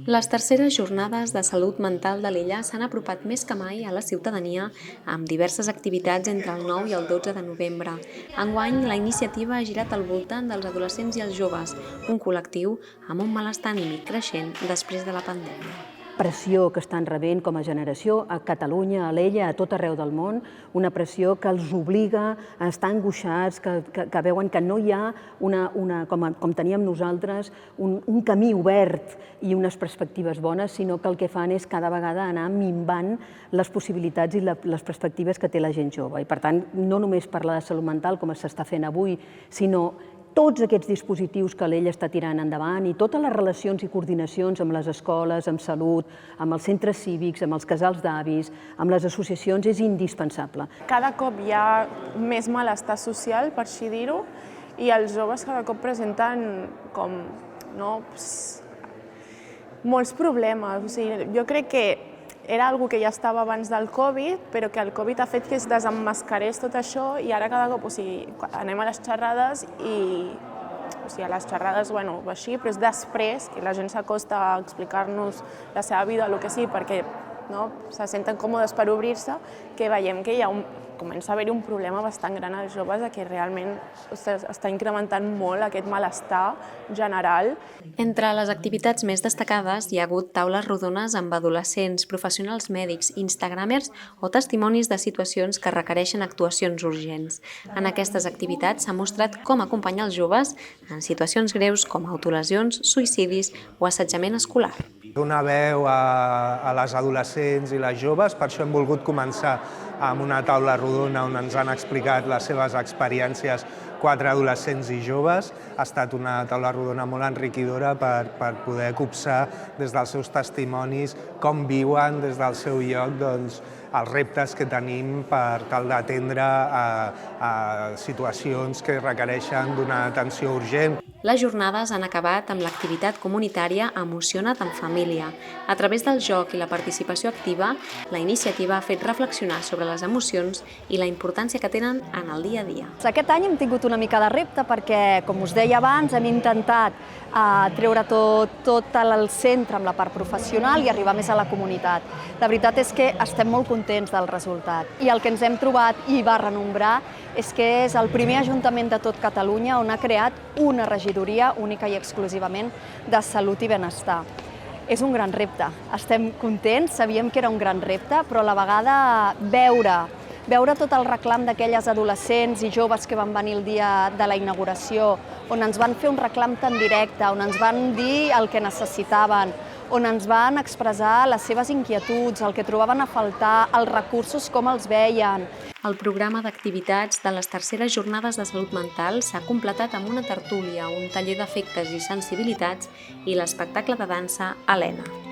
Les terceres jornades de salut mental de l'illa s'han apropat més que mai a la ciutadania amb diverses activitats entre el 9 i el 12 de novembre. Enguany, la iniciativa ha girat al voltant dels adolescents i els joves, un col·lectiu amb un malestar anímic creixent després de la pandèmia. Pressió que estan rebent com a generació a Catalunya, a l'Ella, a tot arreu del món, una pressió que els obliga a estar angoixats, que veuen que no hi ha, com teníem nosaltres, un camí obert i unes perspectives bones, sinó que el que fan és cada vegada anar minvant les possibilitats i les perspectives que té la gent jove. I per tant, no només parlar de salut mental com s'està fent avui, sinó tots aquests dispositius que l'Ella està tirant endavant i totes les relacions i coordinacions amb les escoles, amb salut, amb els centres cívics, amb els casals d'avis, amb les associacions, és indispensable. Cada cop hi ha més malestar social, per així dir-ho, i els joves cada cop presenten molts problemes. O sigui, jo crec que era una cosa que ja estava abans del Covid, però que el Covid ha fet que es desemmascarés tot això i ara cada cop anem a les xerrades i a les xerrades, així, però és després que la gent s'acosta a explicar-nos la seva vida, el que sigui, perquè se senten còmodes per obrir-se, que veiem que comença a haver-hi un problema bastant gran als joves, que realment està incrementant molt aquest malestar general. Entre les activitats més destacades hi ha hagut taules rodones amb adolescents, professionals mèdics, instagramers o testimonis de situacions que requereixen actuacions urgents. En aquestes activitats s'ha mostrat com acompanyar els joves en situacions greus com autolesions, suïcidis o assetjament escolar. Donar veu a les adolescents i les joves, per això hem volgut començar amb una taula rodona on ens han explicat les seves experiències 4 adolescents i joves. Ha estat una taula rodona molt enriquidora per poder copsar des dels seus testimonis com viuen des del seu lloc els reptes que tenim per tal d'atendre a situacions que requereixen d'una atenció urgent. Les jornades han acabat amb l'activitat comunitària Emociona't en família. A través del joc i la participació activa, la iniciativa ha fet reflexionar sobre les emocions i la importància que tenen en el dia a dia. Aquest any hem tingut una mica de repte perquè, com us deia abans, hem intentat treure tot al centre amb la part professional i arribar més a la comunitat. La veritat és que estem molt contents del resultat. I el que ens hem trobat i va renombrar és que és el primer ajuntament de tot Catalunya on ha creat una regidoria única i exclusivament de salut i benestar. És un gran repte. Estem contents, sabíem que era un gran repte, però a la vegada veure tot el reclam d'aquelles adolescents i joves que van venir el dia de la inauguració, on ens van fer un reclam tan directe, on ens van dir el que necessitaven, on ens van expressar les seves inquietuds, el que trobaven a faltar, els recursos, com els veien. El programa d'activitats de les terceres jornades de salut mental s'ha completat amb una tertúlia, un taller d'afectes i sensibilitats i l'espectacle de dansa Helena.